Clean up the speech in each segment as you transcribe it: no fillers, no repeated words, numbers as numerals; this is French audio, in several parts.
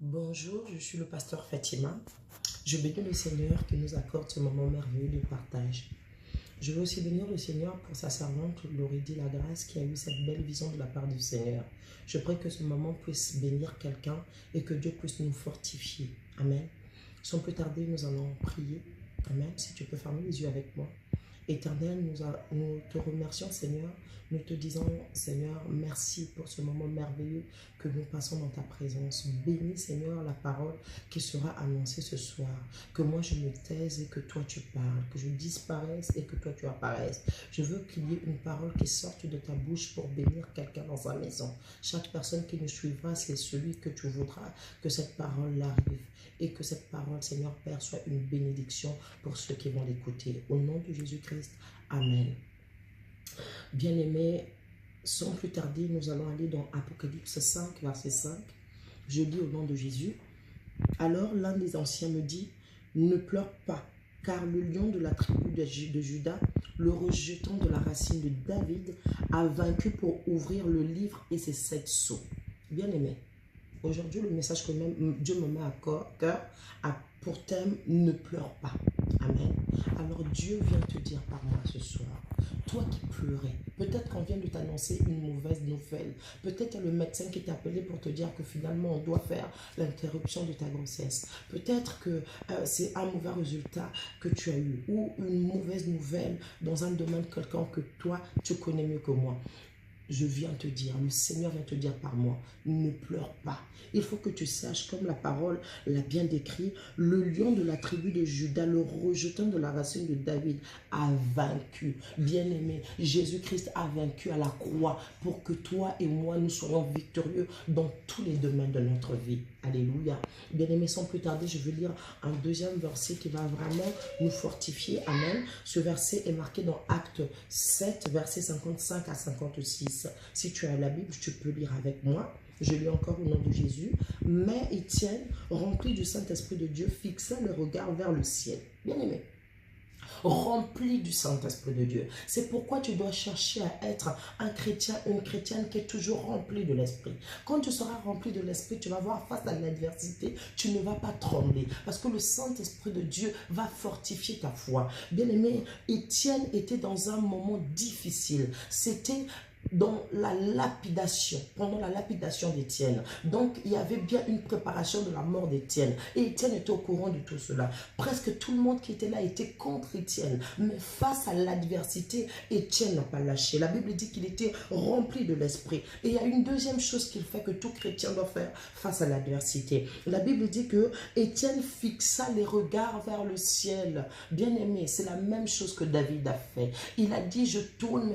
Bonjour, je suis le pasteur Fatima. Je bénis le Seigneur qui nous accorde ce moment merveilleux de partage. Je veux aussi bénir le Seigneur pour sa servante Laurie Lagrasse qui a eu cette belle vision de la part du Seigneur. Je prie que ce moment puisse bénir quelqu'un et que Dieu puisse nous fortifier. Amen. Sans plus tarder, nous allons prier. Amen. Si tu peux fermer les yeux avec moi. Éternel, nous te remercions, Seigneur. Nous te disons, Seigneur, merci pour ce moment merveilleux que nous passons dans ta présence. Bénis, Seigneur, la parole qui sera annoncée ce soir. Que moi, je me taise et que toi, tu parles. Que je disparaisse et que toi, tu apparaisses. Je veux qu'il y ait une parole qui sorte de ta bouche pour bénir quelqu'un dans sa maison. Chaque personne qui nous suivra, c'est celui que tu voudras que cette parole arrive. Et que cette parole, Seigneur Père, soit une bénédiction pour ceux qui vont l'écouter. Au nom de Jésus-Christ, Amen. Bien-aimés, sans plus tarder, nous allons aller dans Apocalypse 5, verset 5. Je lis au nom de Jésus. Alors l'un des anciens me dit, ne pleure pas, car le lion de la tribu de Juda, le rejetant de la racine de David, a vaincu pour ouvrir le livre et ses 7 sceaux. Bien-aimés, aujourd'hui, le message que Dieu me met à cœur a pour thème « Ne pleure pas ». Amen. Alors Dieu vient te dire par moi ce soir, toi qui pleurais, peut-être qu'on vient de t'annoncer une mauvaise nouvelle. Peut-être le médecin qui t'a appelé pour te dire que finalement on doit faire l'interruption de ta grossesse. Peut-être que c'est un mauvais résultat que tu as eu ou une mauvaise nouvelle dans un domaine quelqu'un que toi tu connais mieux que moi. Je viens te dire, le Seigneur vient te dire par moi, ne pleure pas. Il faut que tu saches, comme la parole l'a bien décrit, le lion de la tribu de Juda, le rejetant de la racine de David, a vaincu. Bien-aimé, Jésus-Christ a vaincu à la croix pour que toi et moi, nous soyons victorieux dans tous les domaines de notre vie. Alléluia. Bien-aimé, sans plus tarder, je vais lire un deuxième verset qui va vraiment nous fortifier. Amen. Ce verset est marqué dans Actes 7, versets 55 à 56. Si tu as la Bible, tu peux lire avec moi. Je lis encore au nom de Jésus. Mais Étienne, rempli du Saint-Esprit de Dieu, fixa le regard vers le ciel. Bien-aimé, rempli du Saint-Esprit de Dieu. C'est pourquoi tu dois chercher à être un chrétien, une chrétienne qui est toujours remplie de l'Esprit. Quand tu seras rempli de l'Esprit, tu vas voir face à l'adversité, tu ne vas pas trembler. Parce que le Saint-Esprit de Dieu va fortifier ta foi. Bien-aimé, Étienne était dans un moment difficile. C'était dans la lapidation, pendant la lapidation d'Étienne. Donc, il y avait bien une préparation de la mort d'Étienne. Et Étienne était au courant de tout cela. Presque tout le monde qui était là était contre Étienne. Mais face à l'adversité, Étienne n'a pas lâché. La Bible dit qu'il était rempli de l'Esprit. Et il y a une deuxième chose qu'il fait que tout chrétien doit faire face à l'adversité. La Bible dit que Étienne fixa les regards vers le ciel. Bien aimé, c'est la même chose que David a fait. Il a dit, je tourne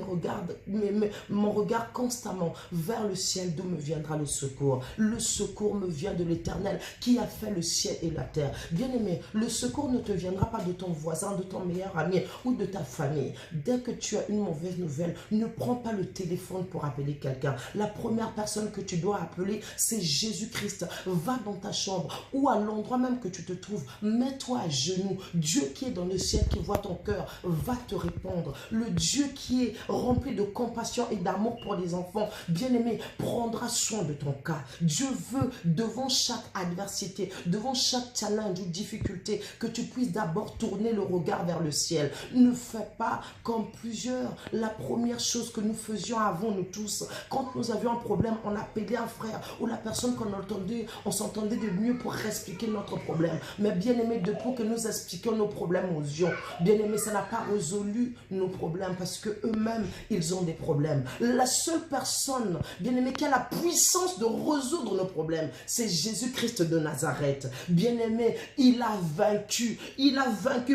mon regard constamment vers le ciel, d'où me viendra le secours. Le secours me vient de l'Éternel qui a fait le ciel et la terre. Bien-aimé, le secours ne te viendra pas de ton voisin, de ton meilleur ami ou de ta famille. Dès que tu as une mauvaise nouvelle, ne prends pas le téléphone pour appeler quelqu'un. La première personne que tu dois appeler, c'est Jésus-Christ. Va dans ta chambre ou à l'endroit même que tu te trouves. Mets-toi à genoux. Dieu qui est dans le ciel, qui voit ton cœur, va te répondre. Le Dieu qui est rempli de compassion et d'amour pour les enfants, bien-aimé, prendra soin de ton cas. Dieu veut, devant chaque adversité, devant chaque challenge ou difficulté, que tu puisses d'abord tourner le regard vers le ciel. Ne fais pas comme plusieurs. La première chose que nous faisions avant, nous tous, quand nous avions un problème, on appelait un frère ou la personne qu'on entendait, on s'entendait de mieux pour expliquer notre problème. Mais bien-aimé, depuis que nous expliquions nos problèmes aux gens, bien-aimé, ça n'a pas résolu nos problèmes parce que eux-mêmes, ils ont des problèmes. La seule personne, bien-aimé, qui a la puissance de résoudre nos problèmes, c'est Jésus-Christ de Nazareth. Bien-aimé, il a vaincu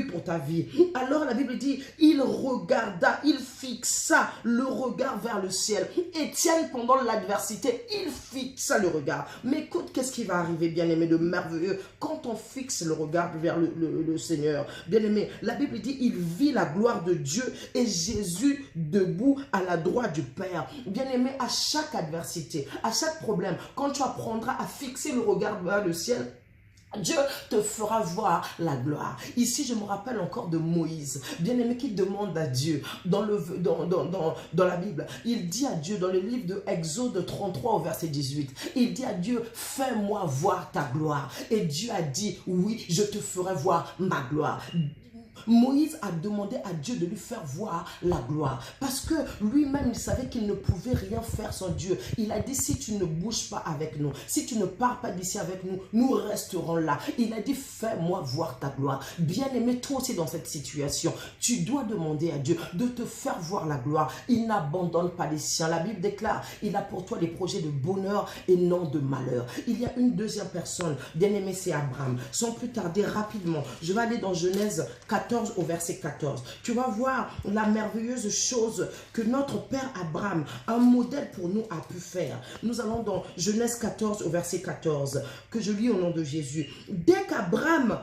pour ta vie. Alors la Bible dit, il regarda, il fixa le regard vers le ciel. Étienne, pendant l'adversité, il fixa le regard. Mais écoute, qu'est-ce qui va arriver, bien-aimé, de merveilleux quand on fixe le regard vers le Seigneur. Bien-aimé, la Bible dit, il vit la gloire de Dieu et Jésus debout à la droite du Père. Bien-aimé, à chaque adversité, à chaque problème, quand tu apprendras à fixer le regard vers le ciel, Dieu te fera voir la gloire. Ici, je me rappelle encore de Moïse, bien-aimé, qui demande à Dieu, dans la Bible, il dit à Dieu, dans le livre de Exode 33 au verset 18, il dit à Dieu, fais-moi voir ta gloire. Et Dieu a dit, oui, je te ferai voir ma gloire. Moïse a demandé à Dieu de lui faire voir la gloire. Parce que lui-même, il savait qu'il ne pouvait rien faire sans Dieu. Il a dit, si tu ne bouges pas avec nous, si tu ne pars pas d'ici avec nous, nous resterons là. Il a dit, fais-moi voir ta gloire. Bien-aimé, toi aussi dans cette situation, tu dois demander à Dieu de te faire voir la gloire. Il n'abandonne pas les siens. La Bible déclare, il a pour toi les projets de bonheur et non de malheur. Il y a une deuxième personne, bien-aimé, c'est Abraham. Sans plus tarder, rapidement, je vais aller dans Genèse 14 au verset 14. Tu vas voir la merveilleuse chose que notre père Abraham, un modèle pour nous, a pu faire. Nous allons dans Genèse 14 au verset 14, que je lis au nom de Jésus. Dès qu'Abraham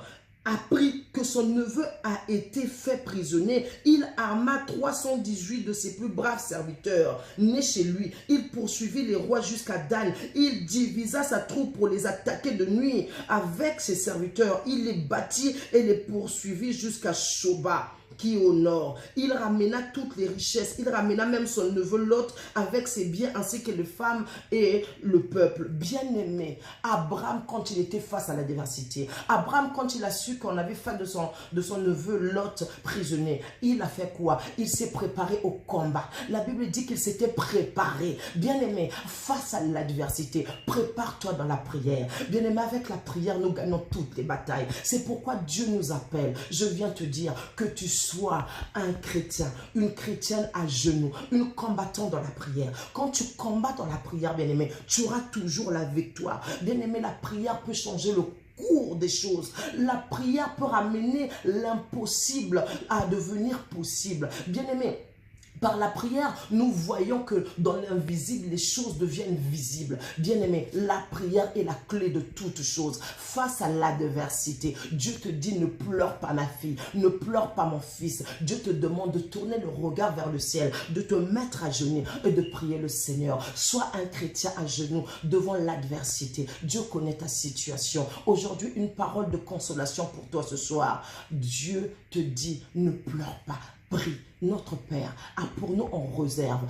apprit que son neveu a été fait prisonnier, il arma 318 de ses plus braves serviteurs nés chez lui. Il poursuivit les rois jusqu'à Dan. Il divisa sa troupe pour les attaquer de nuit. Avec ses serviteurs, il les battit et les poursuivit jusqu'à Shoba, qui est au nord. Il ramena toutes les richesses. Il ramena même son neveu Lot avec ses biens ainsi que les femmes et le peuple. Bien-aimé, Abraham, quand il était face à l'adversité, Abraham, quand il a su qu'on avait fait de son neveu Lot prisonnier, il a fait quoi? Il s'est préparé au combat. La Bible dit qu'il s'était préparé. Bien-aimé, face à l'adversité, prépare-toi dans la prière. Bien-aimé, avec la prière, nous gagnons toutes les batailles. C'est pourquoi Dieu nous appelle. Je viens te dire que tu sois un chrétien, une chrétienne à genoux, une combattante dans la prière. Quand tu combats dans la prière, bien-aimé, tu auras toujours la victoire. Bien-aimé, la prière peut changer le cours des choses. La prière peut ramener l'impossible à devenir possible. Bien-aimé, par la prière, nous voyons que dans l'invisible, les choses deviennent visibles. Bien-aimé, la prière est la clé de toutes choses. Face à l'adversité, Dieu te dit, ne pleure pas ma fille, ne pleure pas mon fils. Dieu te demande de tourner le regard vers le ciel, de te mettre à genoux et de prier le Seigneur. Sois un chrétien à genoux devant l'adversité. Dieu connaît ta situation. Aujourd'hui, une parole de consolation pour toi ce soir. Dieu te dit, ne pleure pas. Prie. Notre Père a pour nous en réserve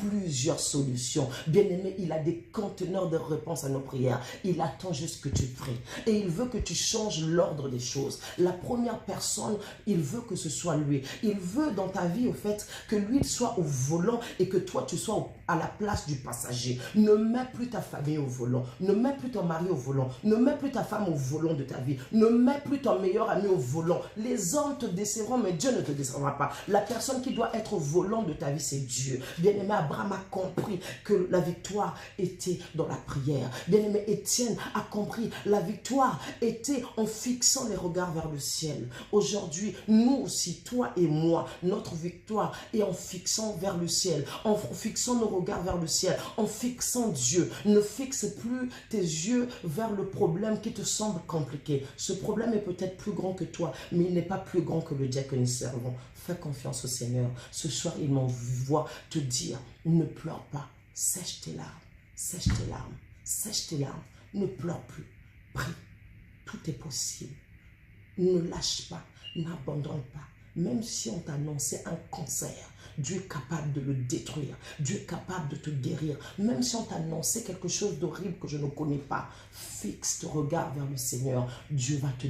plusieurs solutions. Bien-aimé, il a des conteneurs de réponses à nos prières. Il attend juste que tu pries. Et il veut que tu changes l'ordre des choses. La première personne, il veut que ce soit lui. Il veut dans ta vie, au fait, que lui soit au volant et que toi, tu sois à la place du passager. Ne mets plus ta famille au volant. Ne mets plus ton mari au volant. Ne mets plus ta femme au volant de ta vie. Ne mets plus ton meilleur ami au volant. Les hommes te décevront, mais Dieu ne te décevra pas. La personne qui doit être au volant de ta vie, c'est Dieu. Bien-aimé, Abraham a compris que la victoire était dans la prière. Bien-aimé, Étienne a compris la victoire était en fixant les regards vers le ciel. Aujourd'hui, nous aussi, toi et moi, notre victoire est en fixant vers le ciel, en fixant nos regards vers le ciel, en fixant Dieu. Ne fixe plus tes yeux vers le problème qui te semble compliqué. Ce problème est peut-être plus grand que toi, mais il n'est pas plus grand que le Dieu que nous servons. Fais confiance au Seigneur. Ce soir, il m'envoie te dire, ne pleure pas. Sèche tes larmes. Sèche tes larmes. Sèche tes larmes. Ne pleure plus. Prie. Tout est possible. Ne lâche pas. N'abandonne pas. Même si on t'a annoncé un cancer, Dieu est capable de le détruire. Dieu est capable de te guérir. Même si on t'a annoncé quelque chose d'horrible que je ne connais pas, fixe ton regard vers le Seigneur. Dieu va te